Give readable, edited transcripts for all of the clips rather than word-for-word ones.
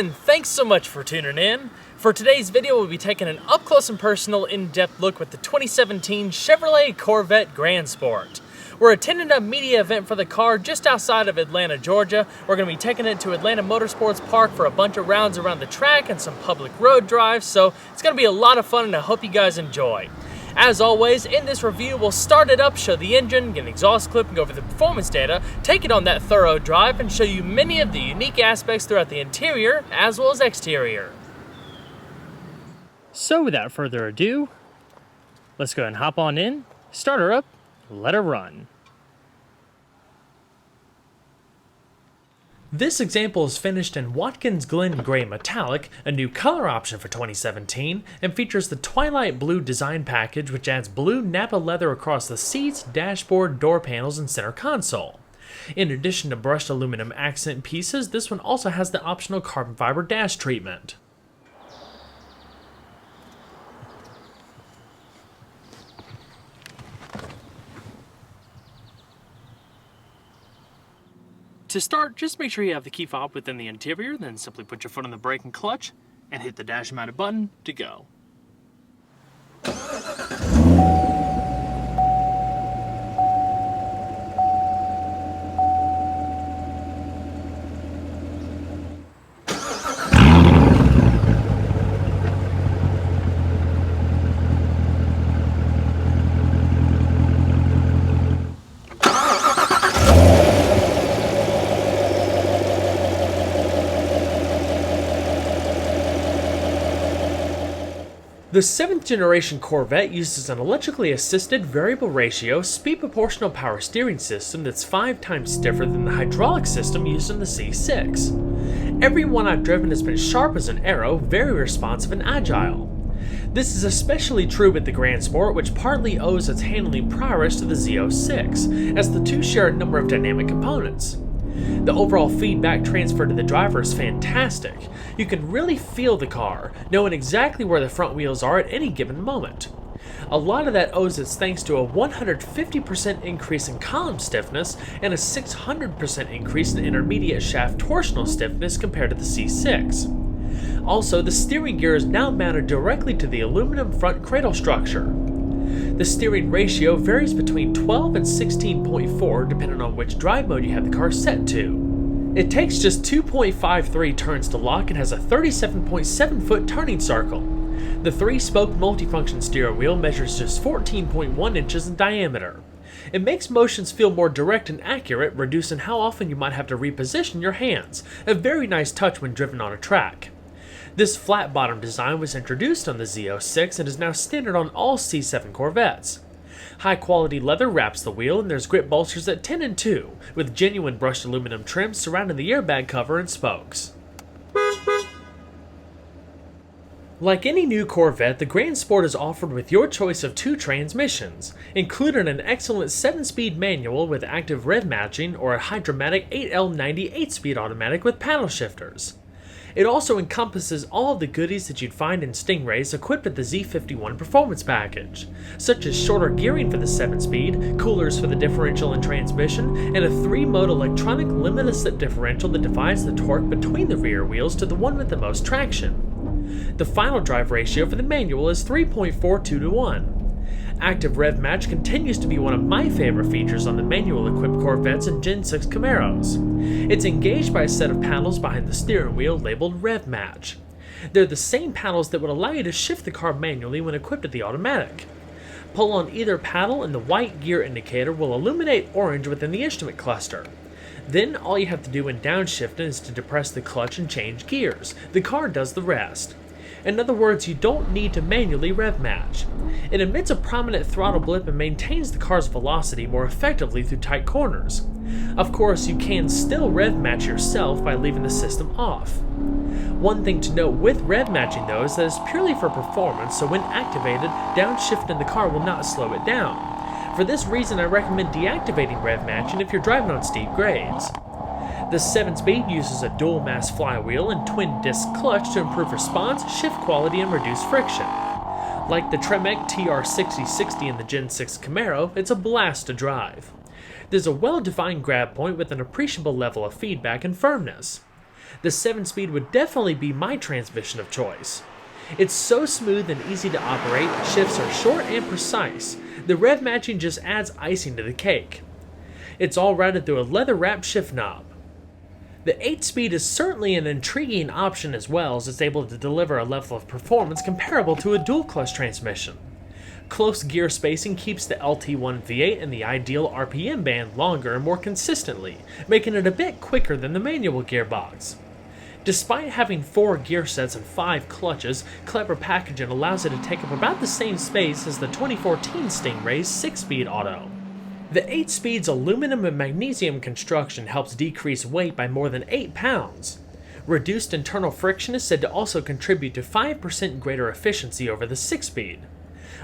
and thanks so much for tuning in. For today's video, we'll be taking an up-close and personal, in-depth look with the 2017 Chevrolet Corvette Grand Sport. We're attending a media event for the car just outside of Atlanta, Georgia. We're going to be taking it to Atlanta Motorsports Park for a bunch of rounds around the track and some public road drives, so it's going to be a lot of fun and I hope you guys enjoy. As always, in this review, we'll start it up, show the engine, get an exhaust clip, and go over the performance data, take it on that thorough drive, and show you many of the unique aspects throughout the interior as well as exterior. So without further ado, let's go ahead and hop on in, start her up, let her run. This example is finished in Watkins Glen Gray Metallic, a new color option for 2017, and features the Twilight Blue design package, which adds blue Napa leather across the seats, dashboard, door panels, and center console. In addition to brushed aluminum accent pieces, this one also has the optional carbon fiber dash treatment. To start, just make sure you have the key fob within the interior, then simply put your foot on the brake and clutch, and hit the dash mounted button to go. The 7th generation Corvette uses an electrically assisted variable ratio speed proportional power steering system that's 5 times stiffer than the hydraulic system used in the C6. Every one I've driven has been sharp as an arrow, very responsive and agile. This is especially true with the Grand Sport, which partly owes its handling prowess to the Z06, as the two share a number of dynamic components. The overall feedback transfer to the driver is fantastic. You can really feel the car, knowing exactly where the front wheels are at any given moment. A lot of that owes its thanks to a 150% increase in column stiffness and a 600% increase in intermediate shaft torsional stiffness compared to the C6. Also, the steering gear is now mounted directly to the aluminum front cradle structure. The steering ratio varies between 12 and 16.4 depending on which drive mode you have the car set to. It takes just 2.53 turns to lock and has a 37.7 foot turning circle. The 3-spoke multifunction steering wheel measures just 14.1 inches in diameter. It makes motions feel more direct and accurate, reducing how often you might have to reposition your hands, a very nice touch when driven on a track. This flat bottom design was introduced on the Z06 and is now standard on all C7 Corvettes. High quality leather wraps the wheel and there's grip bolsters at 10 and 2, with genuine brushed aluminum trim surrounding the airbag cover and spokes. Like any new Corvette, the Grand Sport is offered with your choice of 2 transmissions, including an excellent 7-speed manual with active rev matching or a Hydromatic 8L90 8-speed automatic with paddle shifters. It also encompasses all of the goodies that you'd find in Stingrays equipped with the Z51 performance package, such as shorter gearing for the 7-speed, coolers for the differential and transmission, and a 3-mode electronic limited slip differential that divides the torque between the rear wheels to the one with the most traction. The final drive ratio for the manual is 3.42 to 1. Active Rev Match continues to be one of my favorite features on the manual-equipped Corvettes and Gen 6 Camaros. It's engaged by a set of paddles behind the steering wheel labeled Rev Match. They're the same paddles that would allow you to shift the car manually when equipped with the automatic. Pull on either paddle and the white gear indicator will illuminate orange within the instrument cluster. Then all you have to do when downshifting is to depress the clutch and change gears. The car does the rest. In other words, you don't need to manually rev match. It emits a prominent throttle blip and maintains the car's velocity more effectively through tight corners. Of course, you can still rev match yourself by leaving the system off. One thing to note with rev matching though is that it's purely for performance, so when activated, downshifting the car will not slow it down. For this reason, I recommend deactivating rev matching if you're driving on steep grades. The 7-speed uses a dual-mass flywheel and twin-disc clutch to improve response, shift quality, and reduce friction. Like the Tremec TR6060 in the Gen 6 Camaro, it's a blast to drive. There's a well-defined grab point with an appreciable level of feedback and firmness. The 7-speed would definitely be my transmission of choice. It's so smooth and easy to operate, shifts are short and precise. The rev matching just adds icing to the cake. It's all routed through a leather-wrapped shift knob. The 8-speed is certainly an intriguing option as well, as it's able to deliver a level of performance comparable to a dual-clutch transmission. Close gear spacing keeps the LT1 V8 in the ideal RPM band longer and more consistently, making it a bit quicker than the manual gearbox. Despite having 4 gear sets and 5 clutches, clever packaging allows it to take up about the same space as the 2014 Stingray's 6-speed auto. The 8-speed's aluminum and magnesium construction helps decrease weight by more than 8 pounds. Reduced internal friction is said to also contribute to 5% greater efficiency over the 6-speed.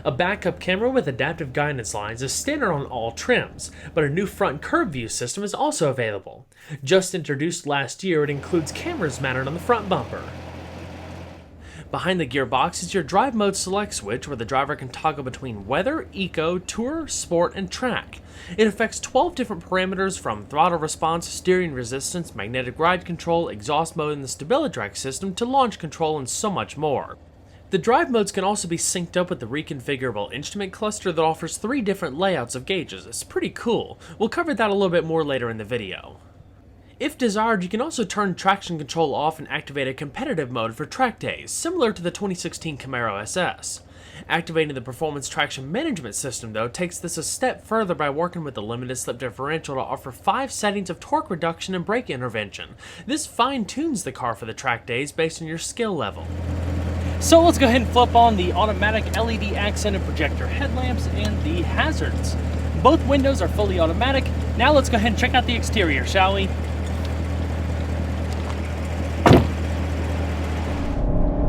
A backup camera with adaptive guidance lines is standard on all trims, but a new front curve view system is also available. Just introduced last year, it includes cameras mounted on the front bumper. Behind the gearbox is your drive mode select switch, where the driver can toggle between weather, eco, tour, sport, and track. It affects 12 different parameters from throttle response, steering resistance, magnetic ride control, exhaust mode, and the StabiliTrak system to launch control and so much more. The drive modes can also be synced up with the reconfigurable instrument cluster that offers 3 different layouts of gauges. It's pretty cool. We'll cover that a little bit more later in the video. If desired, you can also turn traction control off and activate a competitive mode for track days, similar to the 2016 Camaro SS. Activating the performance traction management system, though, takes this a step further by working with the limited slip differential to offer 5 settings of torque reduction and brake intervention. This fine-tunes the car for the track days based on your skill level. So let's go ahead and flip on the automatic LED accented projector headlamps and the hazards. Both windows are fully automatic. Now let's go ahead and check out the exterior, shall we?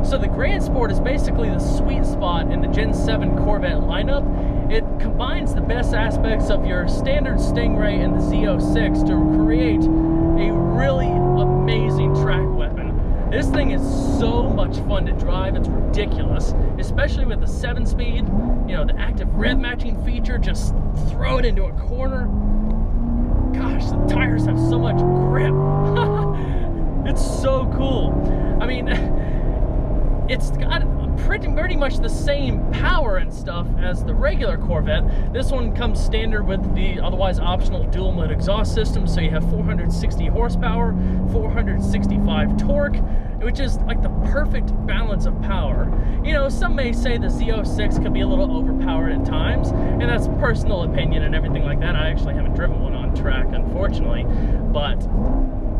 So the Grand Sport is basically the sweet spot in the Gen 7 Corvette lineup. It combines the best aspects of your standard Stingray and the Z06 to create a really amazing track weapon. This thing is so much fun to drive, it's ridiculous, especially with the 7-speed, the active rev matching feature, just throw it into a corner. Gosh, the tires have so much grip. It's so cool. I mean, it's got pretty much the same power and stuff as the regular Corvette. This one comes standard with the otherwise optional dual mode exhaust system, so you have 460 horsepower, 465 torque, which is like the perfect balance of power. Some may say the Z06 could be a little overpowered at times, and that's personal opinion and everything like that. I actually haven't driven one on track, unfortunately, but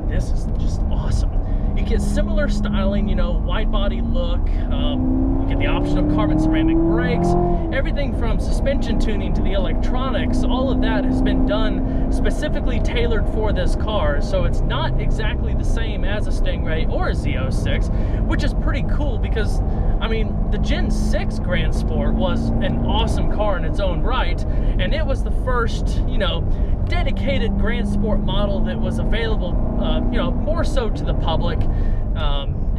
this is just awesome. You get similar styling, wide body look, you get the option of carbon ceramic brakes, everything from suspension tuning to the electronics, all of that has been done specifically tailored for this car, so it's not exactly the same as a Stingray or a Z06, which is pretty cool because, the Gen 6 Grand Sport was an awesome car in its own right, and it was the first, dedicated Grand Sport model that was available, more so to the public,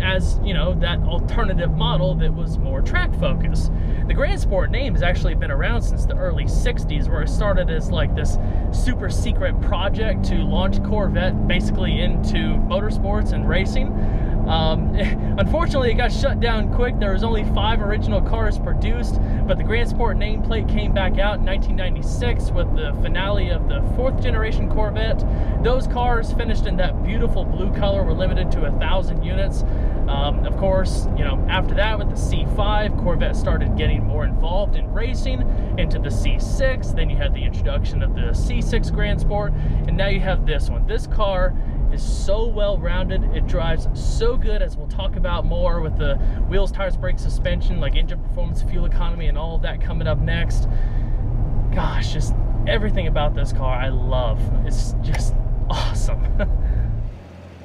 as that alternative model that was more track focused. The Grand Sport name has actually been around since the early 60s, where it started as like this super secret project to launch Corvette basically into motorsports and racing. Unfortunately, it got shut down quick. There was only 5 original cars produced, but the Grand Sport nameplate came back out in 1996 with the finale of the 4th generation Corvette. Those cars finished in that beautiful blue color were limited to 1,000 units. Of course, after that with the C5, Corvette started getting more involved in racing, into the C6, then you had the introduction of the C6 Grand Sport, and now you have this one. This car is so well-rounded, it drives so good, as we'll talk about more with the wheels, tires, brakes, suspension, like engine performance, fuel economy, and all of that coming up next. Gosh, just everything about this car I love. It's just awesome.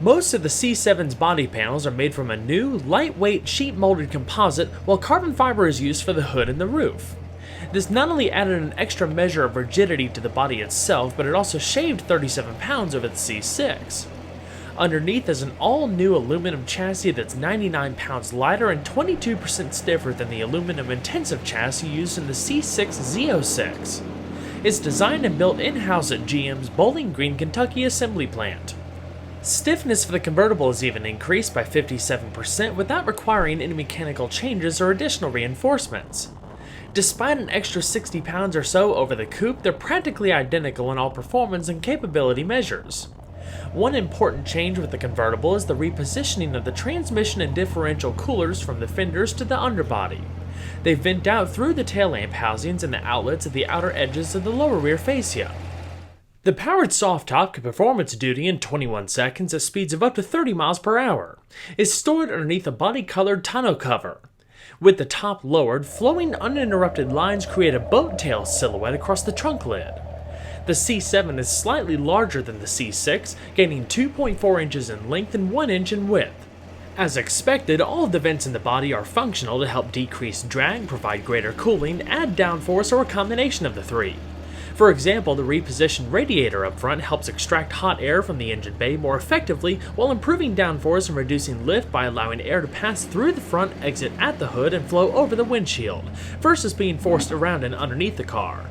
Most of the C7's body panels are made from a new, lightweight, sheet-molded composite, while carbon fiber is used for the hood and the roof. This not only added an extra measure of rigidity to the body itself, but it also shaved 37 pounds over the C6. Underneath is an all-new aluminum chassis that's 99 pounds lighter and 22% stiffer than the aluminum-intensive chassis used in the C6 Z06. It's designed and built in-house at GM's Bowling Green, Kentucky assembly plant. Stiffness for the convertible is even increased by 57% without requiring any mechanical changes or additional reinforcements. Despite an extra 60 pounds or so over the coupe, they're practically identical in all performance and capability measures. One important change with the convertible is the repositioning of the transmission and differential coolers from the fenders to the underbody. They vent out through the tail lamp housings and the outlets at the outer edges of the lower rear fascia. The powered soft top can perform its duty in 21 seconds at speeds of up to 30 miles per hour. It's stored underneath a body-colored tonneau cover. With the top lowered, flowing uninterrupted lines create a boat tail silhouette across the trunk lid. The C7 is slightly larger than the C6, gaining 2.4 inches in length and 1 inch in width. As expected, all of the vents in the body are functional to help decrease drag, provide greater cooling, add downforce, or a combination of the three. For example, the repositioned radiator up front helps extract hot air from the engine bay more effectively while improving downforce and reducing lift by allowing air to pass through the front exit at the hood and flow over the windshield, versus being forced around and underneath the car.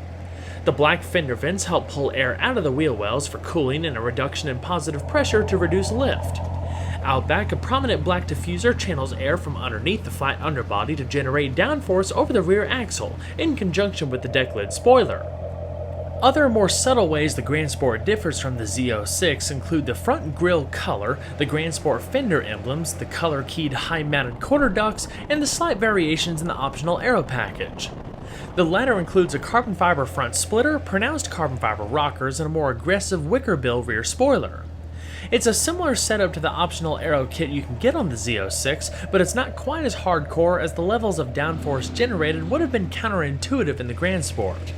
The black fender vents help pull air out of the wheel wells for cooling and a reduction in positive pressure to reduce lift. Out back, a prominent black diffuser channels air from underneath the flat underbody to generate downforce over the rear axle, in conjunction with the deck lid spoiler. Other more subtle ways the Grand Sport differs from the Z06 include the front grille color, the Grand Sport fender emblems, the color-keyed high-mounted quarter ducts, and the slight variations in the optional aero package. The latter includes a carbon fiber front splitter, pronounced carbon fiber rockers, and a more aggressive wicker bill rear spoiler. It's a similar setup to the optional aero kit you can get on the Z06, but it's not quite as hardcore as the levels of downforce generated would have been counterintuitive in the Grand Sport.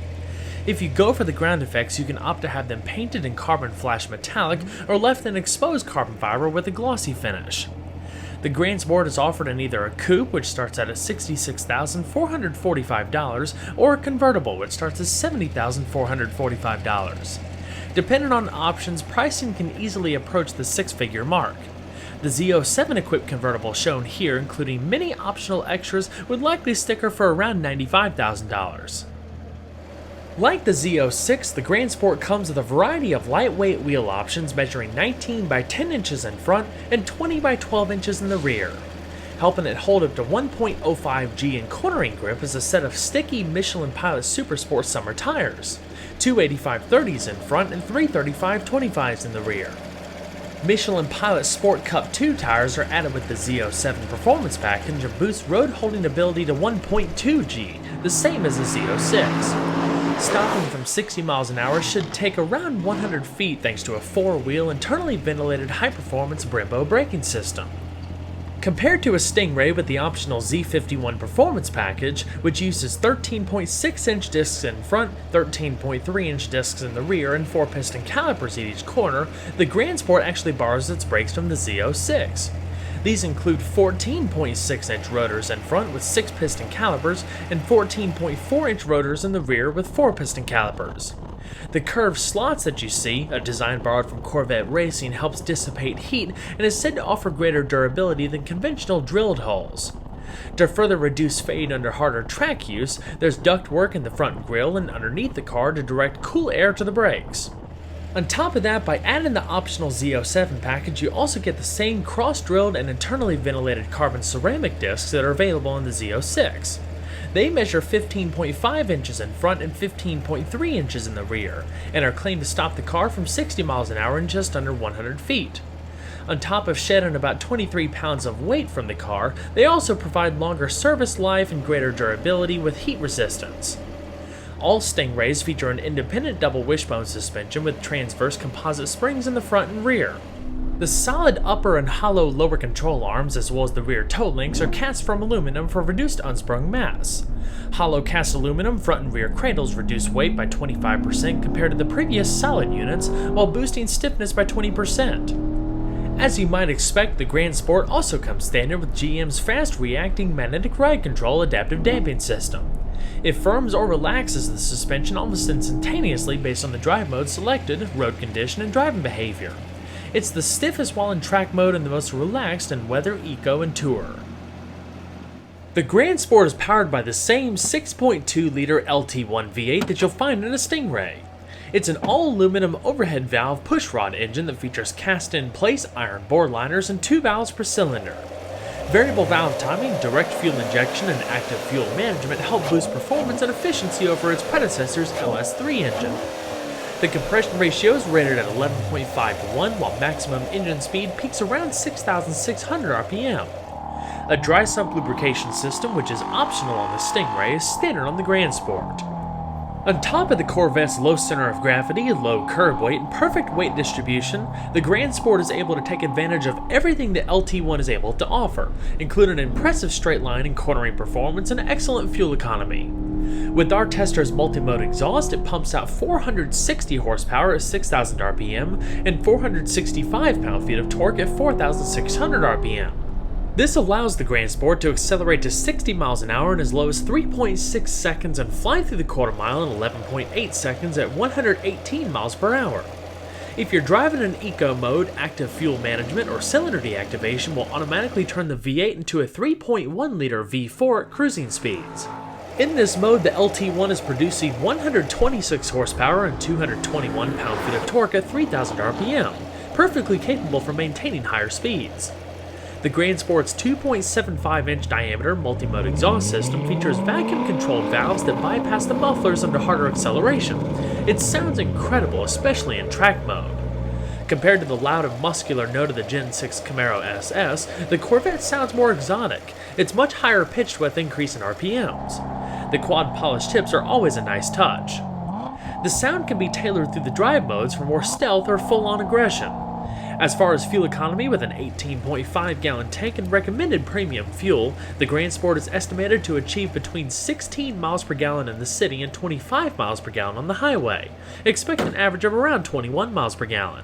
If you go for the ground effects, you can opt to have them painted in carbon flash metallic or left in exposed carbon fiber with a glossy finish. The Grand Sport is offered in either a coupe, which starts at $66,445, or a convertible, which starts at $70,445. Depending on options, pricing can easily approach the six-figure mark. The Z07 equipped convertible shown here, including many optional extras, would likely sticker for around $95,000. Like the Z06, the Grand Sport comes with a variety of lightweight wheel options measuring 19 by 10 inches in front and 20 by 12 inches in the rear. Helping it hold up to 1.05 G in cornering grip is a set of sticky Michelin Pilot Supersport summer tires, two 85/30s in front and three 35/25s in the rear. Michelin Pilot Sport Cup 2 tires are added with the Z07 performance package and boost road holding ability to 1.2 G, the same as the Z06. Stopping from 60 miles an hour should take around 100 feet thanks to a four-wheel internally ventilated high-performance Brembo braking system. Compared to a Stingray with the optional Z51 performance package, which uses 13.6-inch discs in front, 13.3-inch discs in the rear, and 4-piston calipers at each corner, the Grand Sport actually borrows its brakes from the Z06. These include 14.6-inch rotors in front with 6-piston calipers and 14.4-inch rotors in the rear with 4-piston calipers. The curved slots that you see, a design borrowed from Corvette racing, helps dissipate heat and is said to offer greater durability than conventional drilled holes. To further reduce fade under harder track use, there's ductwork in the front grille and underneath the car to direct cool air to the brakes. On top of that, by adding the optional Z07 package, you also get the same cross-drilled and internally ventilated carbon ceramic discs that are available in the Z06. They measure 15.5 inches in front and 15.3 inches in the rear, and are claimed to stop the car from 60 miles an hour in just under 100 feet. On top of shedding about 23 pounds of weight from the car, they also provide longer service life and greater durability with heat resistance. All Stingrays feature an independent double wishbone suspension with transverse composite springs in the front and rear. The solid upper and hollow lower control arms, as well as the rear toe links, are cast from aluminum for reduced unsprung mass. Hollow cast aluminum front and rear cradles reduce weight by 25% compared to the previous solid units, while boosting stiffness by 20%. As you might expect, the Grand Sport also comes standard with GM's fast-reacting magnetic ride control adaptive damping system. It firms or relaxes the suspension almost instantaneously based on the drive mode selected, road condition, and driving behavior. It's the stiffest while in track mode and the most relaxed in weather, eco, and tour. The Grand Sport is powered by the same 6.2-liter LT1 V8 that you'll find in a Stingray. It's an all-aluminum overhead valve pushrod engine that features cast-in-place iron bore liners and 2 valves per cylinder. Variable valve timing, direct fuel injection, and active fuel management help boost performance and efficiency over its predecessor's LS3 engine. The compression ratio is rated at 11.5 to 1, while maximum engine speed peaks around 6,600 RPM. A dry sump lubrication system, which is optional on the Stingray, is standard on the Grand Sport. On top of the Corvette's low center of gravity, low curb weight, and perfect weight distribution, the Grand Sport is able to take advantage of everything the LT1 is able to offer, including an impressive straight line and cornering performance and excellent fuel economy. With our tester's multi-mode exhaust, it pumps out 460 horsepower at 6,000 RPM and 465 pound-feet of torque at 4,600 RPM. This allows the Grand Sport to accelerate to 60 miles an hour in as low as 3.6 seconds and fly through the quarter mile in 11.8 seconds at 118 miles per hour. If you're driving in eco mode, active fuel management or cylinder deactivation will automatically turn the V8 into a 3.1 liter V4 at cruising speeds. In this mode, the LT1 is producing 126 horsepower and 221 pound-feet of torque at 3,000 RPM, perfectly capable for maintaining higher speeds. The Grand Sport's 2.75-inch diameter multi-mode exhaust system features vacuum-controlled valves that bypass the mufflers under harder acceleration. It sounds incredible, especially in track mode. Compared to the loud and muscular note of the Gen 6 Camaro SS, the Corvette sounds more exotic. It's much higher pitched with increase in RPMs. The quad polished tips are always a nice touch. The sound can be tailored through the drive modes for more stealth or full-on aggression. As far as fuel economy, with an 18.5-gallon tank and recommended premium fuel, the Grand Sport is estimated to achieve between 16 miles per gallon in the city and 25 miles per gallon on the highway. Expect an average of around 21 miles per gallon.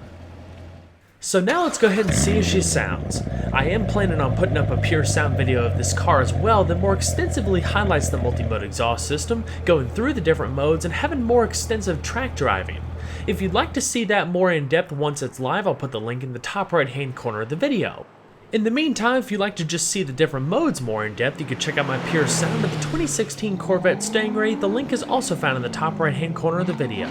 So now let's go ahead and see how she sounds. I am planning on putting up a pure sound video of this car as well that more extensively highlights the multi-mode exhaust system, going through the different modes and having more extensive track driving. If you'd like to see that more in depth once it's live, I'll put the link in the top right hand corner of the video. In the meantime, if you'd like to just see the different modes more in depth, you can check out my pure sound of the 2016 Corvette Stingray. The link is also found in the top right hand corner of the video.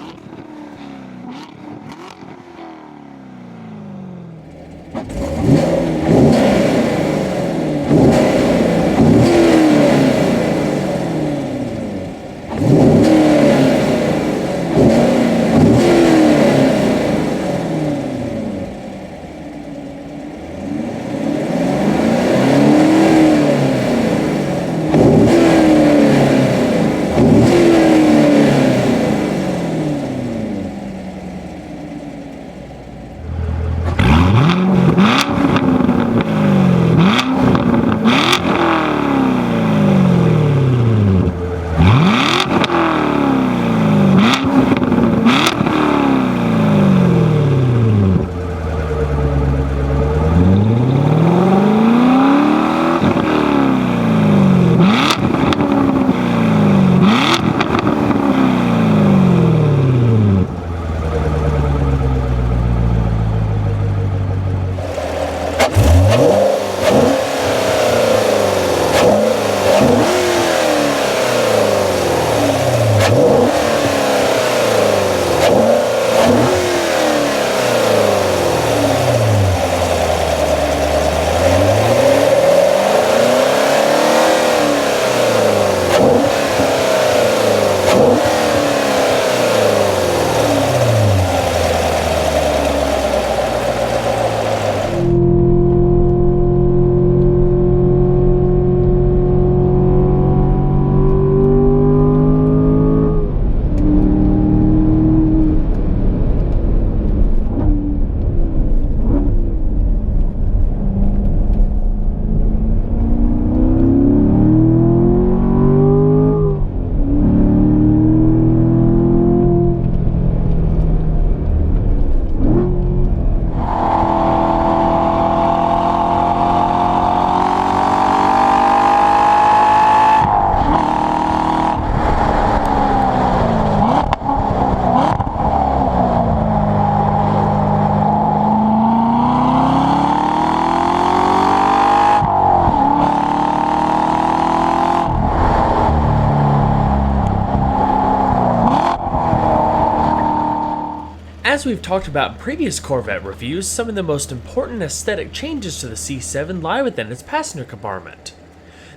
As we've talked about in previous Corvette reviews, some of the most important aesthetic changes to the C7 lie within its passenger compartment.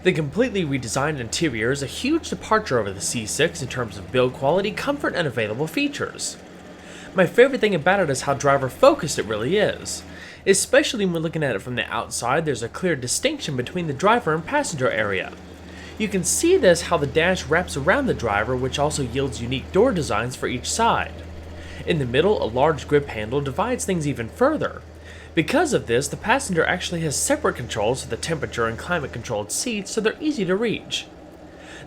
The completely redesigned interior is a huge departure over the C6 in terms of build quality, comfort, and available features. My favorite thing about it is how driver-focused it really is. Especially when looking at it from the outside, there's a clear distinction between the driver and passenger area. You can see this how the dash wraps around the driver, which also yields unique door designs for each side. In the middle, a large grip handle divides things even further. Because of this, the passenger actually has separate controls for the temperature and climate-controlled seats, so they're easy to reach.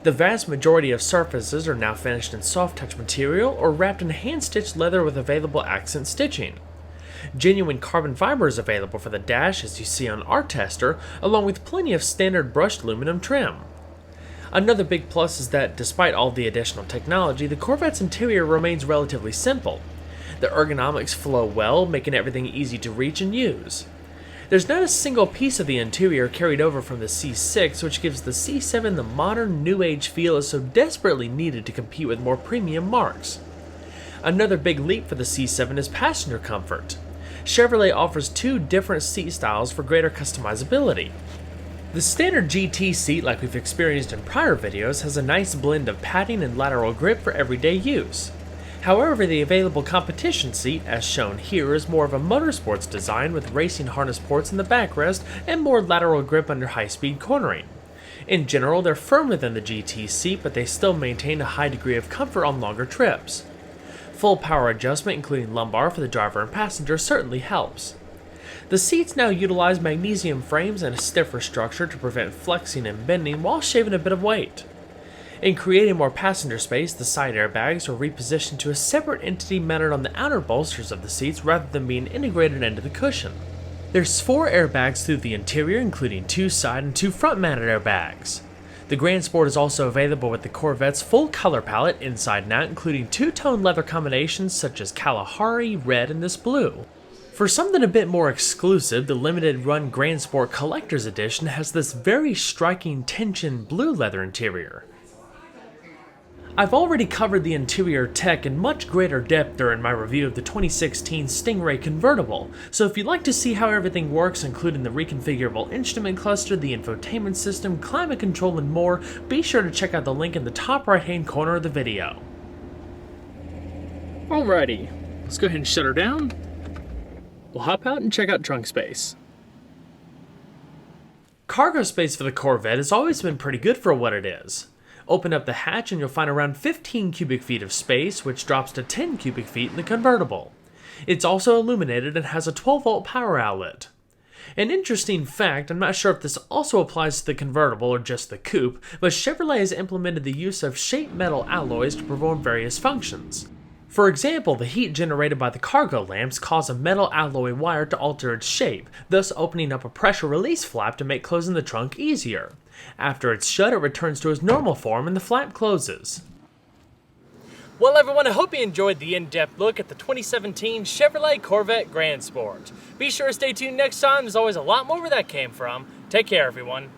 The vast majority of surfaces are now finished in soft-touch material or wrapped in hand-stitched leather with available accent stitching. Genuine carbon fiber is available for the dash, as you see on our tester, along with plenty of standard brushed aluminum trim. Another big plus is that, despite all the additional technology, the Corvette's interior remains relatively simple. The ergonomics flow well, making everything easy to reach and use. There's not a single piece of the interior carried over from the C6, which gives the C7 the modern, new age feel is so desperately needed to compete with more premium marques. Another big leap for the C7 is passenger comfort. Chevrolet offers two different seat styles for greater customizability. The standard GT seat, like we've experienced in prior videos, has a nice blend of padding and lateral grip for everyday use. However, the available competition seat, as shown here, is more of a motorsports design with racing harness ports in the backrest and more lateral grip under high-speed cornering. In general, they're firmer than the GT seat, but they still maintain a high degree of comfort on longer trips. Full power adjustment, including lumbar for the driver and passenger, certainly helps. The seats now utilize magnesium frames and a stiffer structure to prevent flexing and bending while shaving a bit of weight. In creating more passenger space, the side airbags are repositioned to a separate entity mounted on the outer bolsters of the seats rather than being integrated into the cushion. There's 4 airbags through the interior, including 2 side and 2 front mounted airbags. The Grand Sport is also available with the Corvette's full color palette inside and out, including 2-tone leather combinations such as Kalahari, red, and this blue. For something a bit more exclusive, the limited run Grand Sport Collector's Edition has this very striking tension blue leather interior. I've already covered the interior tech in much greater depth during my review of the 2016 Stingray convertible, so if you'd like to see how everything works, including the reconfigurable instrument cluster, the infotainment system, climate control, and more, be sure to check out the link in the top right hand corner of the video. Alrighty, let's go ahead and shut her down. We'll hop out and check out trunk space. Cargo space for the Corvette has always been pretty good for what it is. Open up the hatch and you'll find around 15 cubic feet of space, which drops to 10 cubic feet in the convertible. It's also illuminated and has a 12-volt power outlet. An interesting fact, I'm not sure if this also applies to the convertible or just the coupe, but Chevrolet has implemented the use of shape metal alloys to perform various functions. For example, the heat generated by the cargo lamps cause a metal alloy wire to alter its shape, thus opening up a pressure release flap to make closing the trunk easier. After it's shut, it returns to its normal form and the flap closes. Well everyone, I hope you enjoyed the in-depth look at the 2017 Chevrolet Corvette Grand Sport. Be sure to stay tuned next time, there's always a lot more where that came from. Take care everyone.